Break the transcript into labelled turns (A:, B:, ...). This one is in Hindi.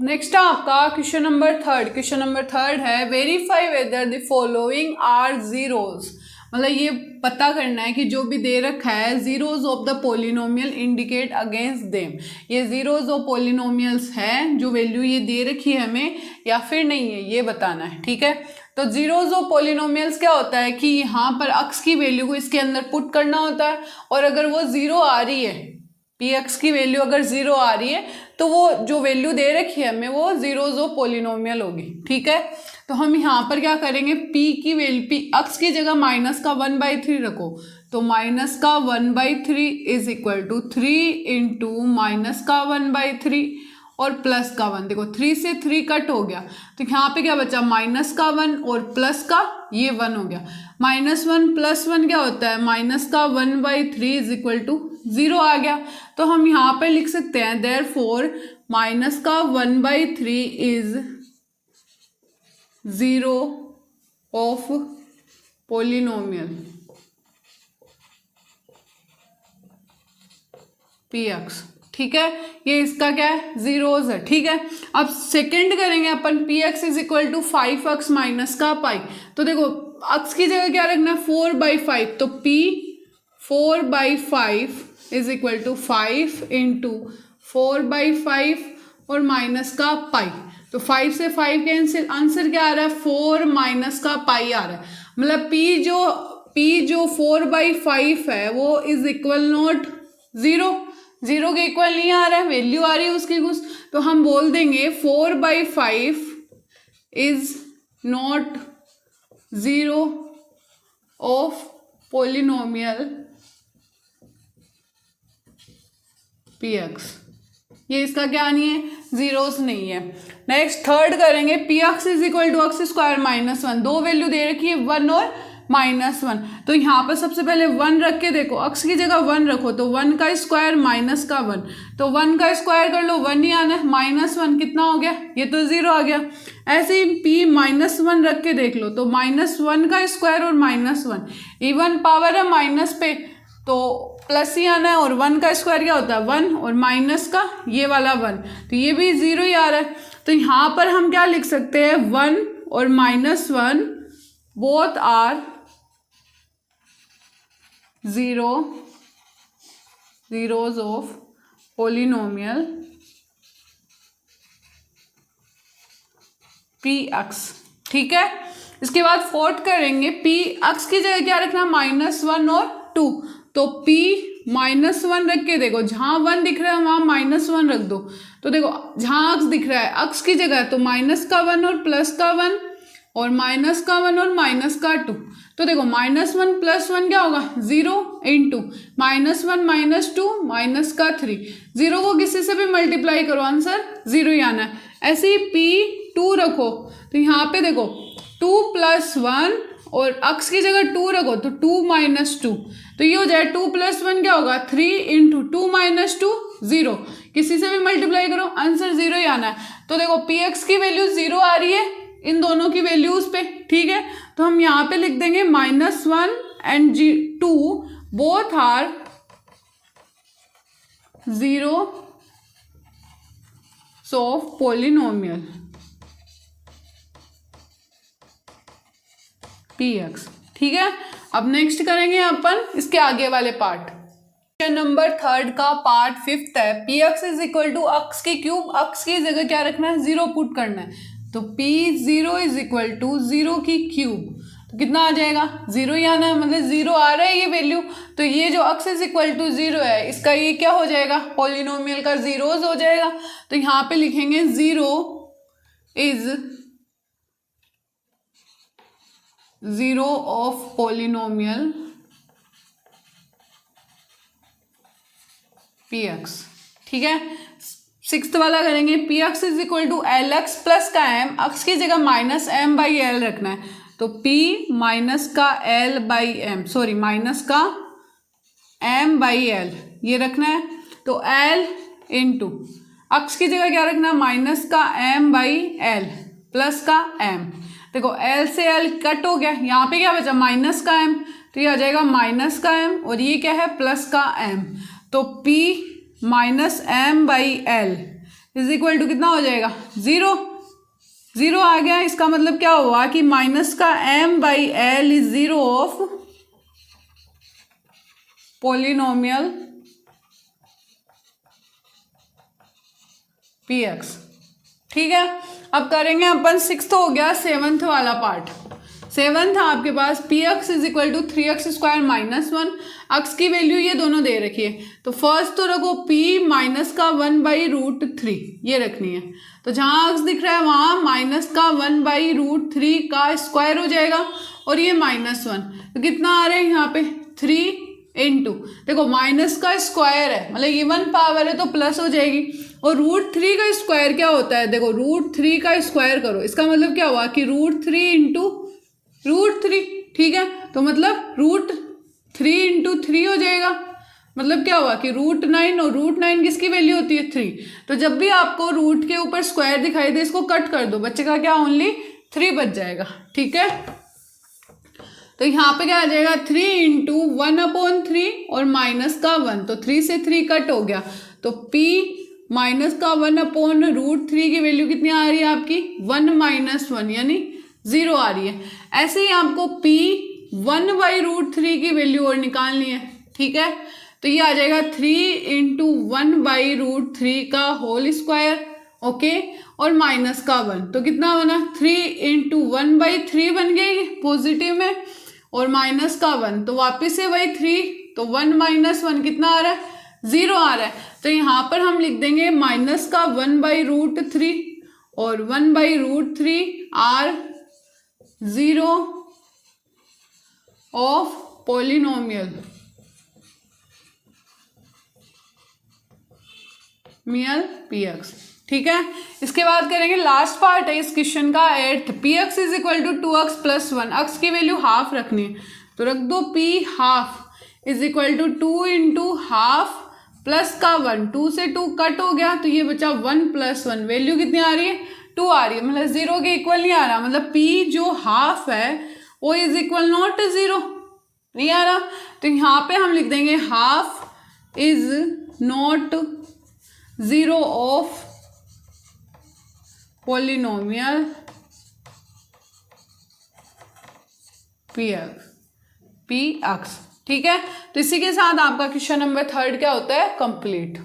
A: नेक्स्ट है आपका question number third. Question number third है verify whether the following are zeros. मतलब ये पता करना है कि जो भी दे रखा है zeros of the polynomial indicate against them, ये जीरोज ऑफ पोलिनोमियल्स है जो वैल्यू ये दे रखी है हमें या फिर नहीं है, ये बताना है। ठीक है, तो जीरोज ऑफ पोलिनोमियल्स क्या होता है कि यहाँ पर अक्स की वैल्यू को इसके अंदर पुट करना होता है और अगर वो जीरो आ रही है, पी एक्स की वैल्यू अगर जीरो आ रही है तो वो जो वैल्यू दे रखी है हमें वो जीरोज ऑफ पोलिनोमियल होगी। ठीक है, तो हम यहाँ पर क्या करेंगे, p की वैल्यू, p x की जगह माइनस का 1/3 रखो, तो माइनस का 1/3 is equal to 3 into minus का 1/3 और प्लस का 1। देखो 3 से 3 कट हो गया तो यहाँ पे क्या बचा, माइनस का 1 और प्लस का ये 1 हो गया। -1 + 1 क्या होता है, माइनस का 1/3 इज इक्वल टू 0 आ गया। तो हम यहाँ पे लिख सकते हैं देयरफॉर माइनस का 1/3 इज 0 ऑफ पोलिनोमियल px। ठीक है, ये इसका क्या है, जीरोज है। ठीक है, अब सेकंड करेंगे अपन, px is equal to 5x minus का पाई। तो देखो x की जगह क्या रखना है, 4/5, तो p 4/5 is equal to 5 into 4/5 और माइनस का पाई। तो 5 से 5 कैंसिल, आंसर क्या आ रहा है, 4 माइनस का पाई आ रहा है। मतलब p जो 4/5 है वो इज इक्वल नॉट जीरो के इक्वल नहीं आ रहा है, वैल्यू आ रही है उसकी कुछ, तो हम बोल देंगे 4/5 is not zero of polynomial px। ये इसका क्या नहीं है, जीरोस नहीं है। नेक्स्ट थर्ड करेंगे, px is equal to x square -1। दो वैल्यू दे रखी है 1 और -1, तो यहाँ पर सबसे पहले 1 रख के देखो, x की जगह 1 रखो तो 1 का स्क्वायर माइनस का 1, तो 1 का स्क्वायर कर लो 1 ही आना है, -1 कितना हो गया, ये तो 0 आ गया। ऐसे ही p -1 रख के देख लो तो -1 का स्क्वायर और -1 इवन पावर है माइनस पे तो प्लस ही आना है, और 1 का स्क्वायर क्या होता है 1 और माइनस का ये वाला 1, तो ये भी 0 ही आ रहा है। तो यहाँ पर हम क्या लिख सकते हैं, 1 और -1 both are zeros of polynomial px। ठीक है, इसके बाद फोर्थ करेंगे, px की जगह क्या रखना, -1 और 2, तो p -1 रख के देखो, जहां 1 दिख रहा है वहां -1 रख दो। तो देखो जहां x दिख रहा है, x की जगह तो माइनस का 1 और प्लस का 1 और माइनस का 1 और माइनस का 2, तो देखो -1 + 1 क्या होगा, 0 इंटू -1 - 2 माइनस का 3, 0 को किसी से भी मल्टीप्लाई करो आंसर 0 ही आना है। ऐसे ही p2 रखो तो यहाँ पे देखो 2 + 1 और x की जगह 2 रखो तो 2 - 2, तो ये हो जाए 2 + 1 क्या होगा, 3 इंटू 2 - 2 0, किसी से भी मल्टीप्लाई करो आंसर 0 ही आना है। तो देखो px की वैल्यू 0 आ रही है इन दोनों की वैल्यूज पे। ठीक है, तो हम यहाँ पे लिख देंगे -1 and 2 both are zero of polynomial px। ठीक है, अब नेक्स्ट करेंगे अपन इसके आगे वाले पार्ट। क्वेश्चन नंबर थर्ड का पार्ट 5th है, px is equal to x की क्यूब, x की जगह क्या रखना है, 0 पुट करना है, तो p0 इज इक्वल टू 0 की क्यूब, तो कितना आ जाएगा, 0 ही आना है, मतलब 0 आ रहा है ये वैल्यू, तो ये जो x इज इक्वल टू 0 है इसका ये क्या हो जाएगा, पोलिनोमियल का जीरोज हो जाएगा। तो यहाँ पे लिखेंगे 0 इज 0 ऑफ पोलिनोमियल px। ठीक है, 6th वाला करेंगे, px is equal to lx plus का m, x की जगह -m/l रखना है, तो p माइनस का l/m, सॉरी माइनस का m/l ये रखना है, तो l इंटू x की जगह क्या रखना है, माइनस का m/l प्लस का m। देखो l से l कट हो गया, यहाँ पे क्या बचा, माइनस का m, तो ये आ जाएगा माइनस का m और ये क्या है, प्लस का m, तो p -m/l is equal to कितना हो जाएगा 0, 0 आ गया। इसका मतलब क्या हुआ कि माइनस का m/l is 0 of polynomial px। ठीक है, अब करेंगे अपन 6th हो गया 7th वाला पार्ट। 7th आपके पास px is equal to 3x² -1, x की वैल्यू ये दोनों दे रखी है, तो फर्स्ट तो रखो p माइनस का 1/√3 ये रखनी है। तो जहाँ अक्स दिख रहा है वहाँ माइनस का 1/√3 का स्क्वायर हो जाएगा और ये -1, तो कितना आ रहा है यहाँ पे 3 इंटू, देखो माइनस का स्क्वायर है मतलब इवन पावर है तो प्लस हो जाएगी, और √3 का स्क्वायर क्या होता है, देखो √3 का स्क्वायर करो, इसका मतलब क्या हुआ कि √3 इंटू √3। ठीक है, तो मतलब √3 इंटू 3 हो जाएगा, मतलब क्या हुआ कि √9, और √9 किसकी वैल्यू होती है 3। तो जब भी आपको रूट के ऊपर स्क्वायर दिखाई दे इसको कट कर दो, बच्चे का क्या ओनली 3 बच जाएगा। ठीक है, तो यहाँ पे क्या आ जाएगा 3 इंटू 1/3 और माइनस का 1, तो 3 से 3 कट हो गया, तो p माइनस का 1/√3 की वैल्यू कितनी आ रही है आपकी 1 - 1 यानी 0 आ रही है। ऐसे ही आपको p 1/√3 की वैल्यू और निकालनी है। ठीक है, तो ये आ जाएगा 3 इंटू 1/√3 का होल स्क्वायर, ओके, और माइनस का 1, तो कितना बना 3 इंटू 1/3 बन गई पॉजिटिव में, और माइनस का 1, तो वापस से वही 3, तो 1 - 1 कितना आ रहा है 0 आ रहा है। तो यहाँ पर हम लिख देंगे माइनस का 1/√3 और 1/√3 आर 0 ऑफ पोलिनोमियल px। ठीक है, इसके बाद करेंगे लास्ट पार्ट है इस क्वेश्चन का 8th, px is equal to 2x + 1, x की वैल्यू हाफ रखनी है, तो रख दो p half is equal to 2 into half plus का 1, 2 से 2 कट हो गया, तो ये बचा 1 + 1, वैल्यू कितनी आ रही है 2 आ रही है, मतलब 0 के इक्वल नहीं आ रहा, मतलब p जो हाफ है वो इज इक्वल नॉट 0 नहीं आ रहा, तो यहाँ पे हम लिख देंगे half is not 0 of polynomial px। ठीक है, तो इसी के साथ आपका क्वेश्चन नंबर 3 क्या होता है कंप्लीट।